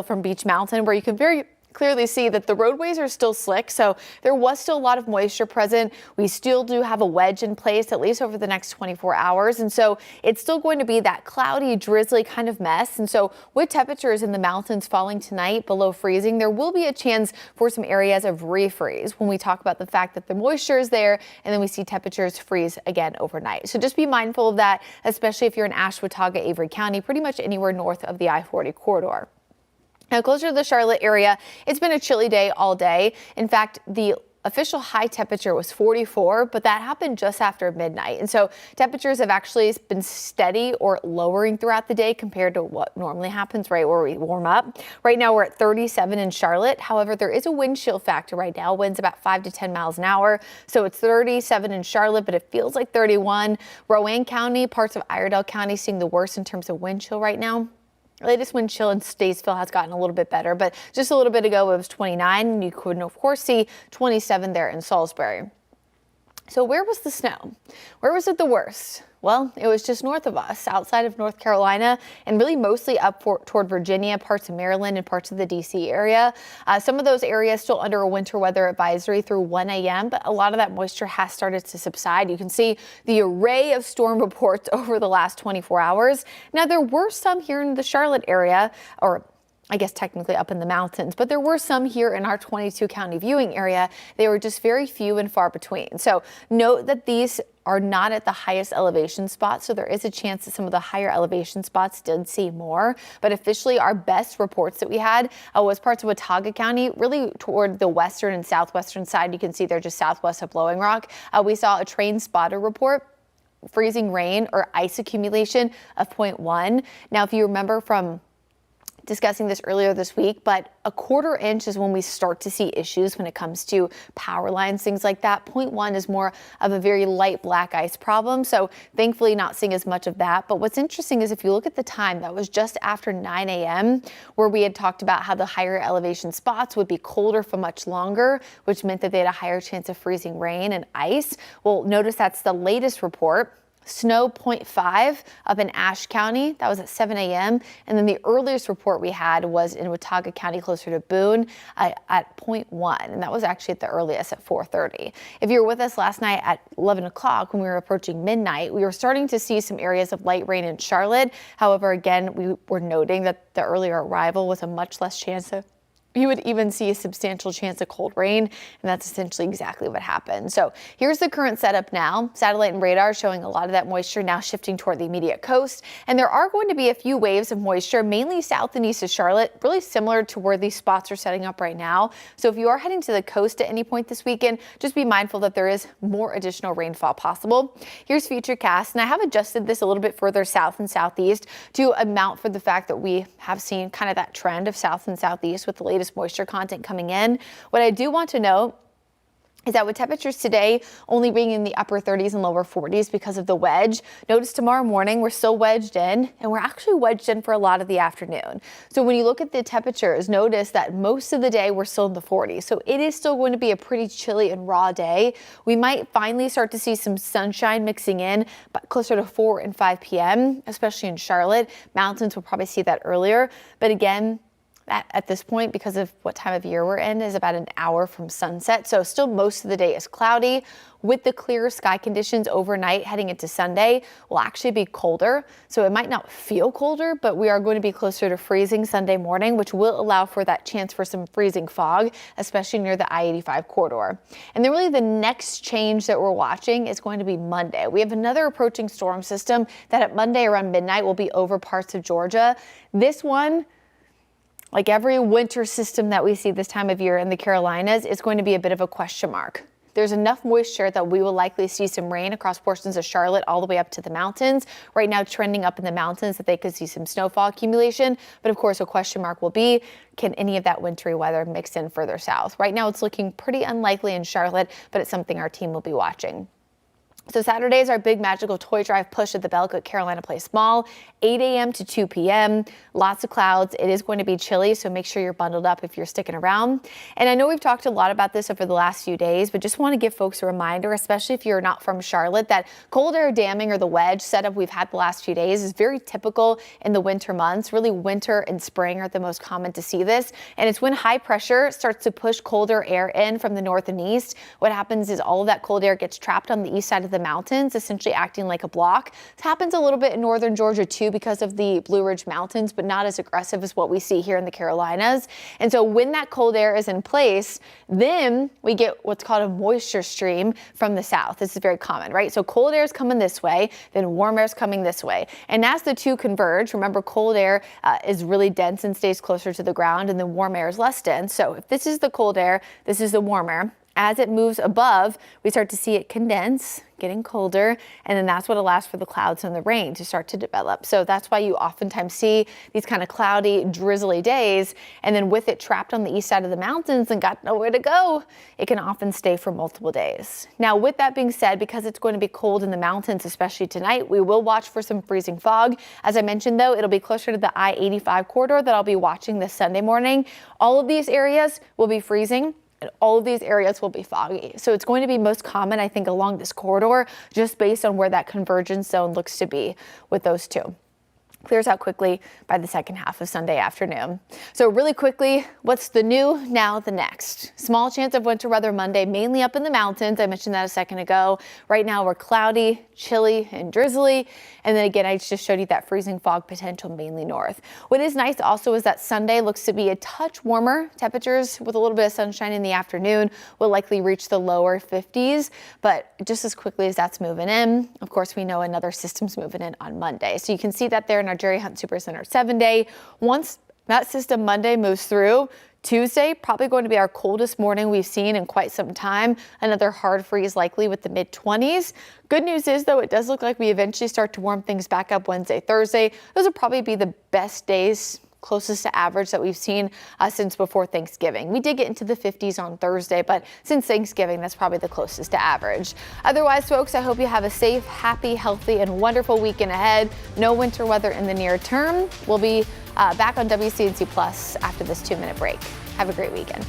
from Beech Mountain, where you can very clearly see that the roadways are still slick, so there was still a lot of moisture present. We still do have a wedge in place, at least over the next 24 hours, and so it's still going to be that cloudy, drizzly kind of mess. And so with temperatures in the mountains falling tonight below freezing, there will be a chance for some areas of refreeze when we talk about the fact that the moisture is there, and then we see temperatures freeze again overnight. So just be mindful of that, especially if you're in Ashwaubenon, Avery County, pretty much anywhere north of the I-40 corridor. Now, closer to the Charlotte area, it's been a chilly day all day. In fact, the official high temperature was 44, but that happened just after midnight. And so temperatures have actually been steady or lowering throughout the day compared to what normally happens right where we warm up. Right now we're at 37 in Charlotte. However, there is a wind chill factor right now. Winds about 5 to 10 miles an hour. So it's 37 in Charlotte, but it feels like 31. Rowan County, parts of Iredell County seeing the worst in terms of wind chill right now. Latest wind chill in Statesville has gotten a little bit better, but just a little bit ago it was 29. You could, of course, see 27 there in Salisbury. So where was the snow? Where was it the worst? Well, it was just north of us, outside of North Carolina, and really mostly up toward Virginia, parts of Maryland, and parts of the D.C. area. Some of those areas still under a winter weather advisory through 1 a.m., but a lot of that moisture has started to subside. You can see the array of storm reports over the last 24 hours. Now, there were some here in the Charlotte area, or I guess technically up in the mountains, but there were some here in our 22 county viewing area. They were just very few and far between. So note that these are not at the highest elevation spots, so there is a chance that some of the higher elevation spots did see more. But officially, our best reports that we had was parts of Watauga County, really toward the western and southwestern side. You can see they're just southwest of Blowing Rock. We saw a train spotter report, freezing rain or ice accumulation of 0.1. Now, if you remember from discussing this earlier this week, but a quarter inch is when we start to see issues when it comes to power lines, things like that. 0.1 is more of a very light black ice problem. So thankfully not seeing as much of that. But what's interesting is if you look at the time, that was just after 9 a.m. where we had talked about how the higher elevation spots would be colder for much longer, which meant that they had a higher chance of freezing rain and ice. Well, notice that's the latest report. Snow 0.5 up in Ashe County. That was at 7 a.m. And then the earliest report we had was in Watauga County, closer to Boone, at 0.1. And that was actually at the earliest at 4:30. If you were with us last night at 11 o'clock when we were approaching midnight, we were starting to see some areas of light rain in Charlotte. However, again, we were noting that the earlier arrival was a much less chance of you would even see a substantial chance of cold rain, and that's essentially exactly what happened. So here's the current setup now. Satellite and radar showing a lot of that moisture now shifting toward the immediate coast, and there are going to be a few waves of moisture, mainly south and east of Charlotte, really similar to where these spots are setting up right now. So if you are heading to the coast at any point this weekend, just be mindful that there is more additional rainfall possible. Here's Futurecast, and I have adjusted this a little bit further south and southeast to account for the fact that we have seen kind of that trend of south and southeast with the latest moisture content coming in. What I do want to note is that with temperatures today only being in the upper 30s and lower 40s because of the wedge, notice tomorrow morning we're still wedged in, and we're actually wedged in for a lot of the afternoon. So when you look at the temperatures, notice that most of the day we're still in the 40s. So it is still going to be a pretty chilly and raw day. We might finally start to see some sunshine mixing in, but closer to 4 and 5 p.m., especially in Charlotte. Mountains will probably see that earlier. But again, at this point, because of what time of year we're in, is about an hour from sunset. So still most of the day is cloudy. With the clear sky conditions overnight heading into Sunday, will actually be colder. So it might not feel colder, but we are going to be closer to freezing Sunday morning, which will allow for that chance for some freezing fog, especially near the I-85 corridor. And then really the next change that we're watching is going to be Monday. We have another approaching storm system that at Monday around midnight will be over parts of Georgia. This one, like every winter system that we see this time of year in the Carolinas, is going to be a bit of a question mark. There's enough moisture that we will likely see some rain across portions of Charlotte all the way up to the mountains. Right now trending up in the mountains that they could see some snowfall accumulation. But of course, a question mark will be, can any of that wintry weather mix in further south? Right now it's looking pretty unlikely in Charlotte, but it's something our team will be watching. So Saturday is our big magical toy drive push at the Belcook Carolina Place Mall, 8 a.m. to 2 p.m. Lots of clouds. It is going to be chilly, so make sure you're bundled up if you're sticking around. And I know we've talked a lot about this over the last few days, but just want to give folks a reminder, especially if you're not from Charlotte, that cold air damming or the wedge setup we've had the last few days is very typical in the winter months. Really, winter and spring are the most common to see this. And it's when high pressure starts to push colder air in from the north and east. What happens is all of that cold air gets trapped on the east side of the mountains, essentially acting like a block. This happens a little bit in northern Georgia too because of the Blue Ridge Mountains, but not as aggressive as what we see here in the Carolinas. And so when that cold air is in place, then we get what's called a moisture stream from the south. This is very common, right? So cold air is coming this way, then warm air is coming this way. And as the two converge, remember cold air is really dense and stays closer to the ground, and then warm air is less dense. So if this is the cold air, this is the warm air. As it moves above, we start to see it condense, getting colder, and then that's what allows for the clouds and the rain to start to develop. So that's why you oftentimes see these kind of cloudy, drizzly days, and then with it trapped on the east side of the mountains and got nowhere to go, it can often stay for multiple days. Now, with that being said, because it's going to be cold in the mountains, especially tonight, we will watch for some freezing fog. As I mentioned, though, it'll be closer to the I-85 corridor that I'll be watching this Sunday morning. All of these areas will be freezing. And all of these areas will be foggy. So it's going to be most common, I think, along this corridor, just based on where that convergence zone looks to be with those two. Clears out quickly by the second half of Sunday afternoon. So really quickly, what's the new, now the next? Small chance of winter weather Monday, mainly up in the mountains. I mentioned that a second ago. Right now we're cloudy, chilly, and drizzly. And then again, I just showed you that freezing fog potential mainly north. What is nice also is that Sunday looks to be a touch warmer. Temperatures with a little bit of sunshine in the afternoon will likely reach the lower 50s. But just as quickly as that's moving in, of course, we know another system's moving in on Monday. So you can see that there in our Jerry Hunt Supercenter 7-day. Once that system Monday moves through, Tuesday, probably going to be our coldest morning we've seen in quite some time. Another hard freeze likely with the mid-20s. Good news is, though, it does look like we eventually start to warm things back up Wednesday, Thursday. Those will probably be the best days, closest to average that we've seen since before Thanksgiving. We did get into the 50s on Thursday, but since Thanksgiving, that's probably the closest to average. Otherwise, folks, I hope you have a safe, happy, healthy, and wonderful weekend ahead. No winter weather in the near term. We'll be back on WCNC Plus after this 2-minute break. Have a great weekend.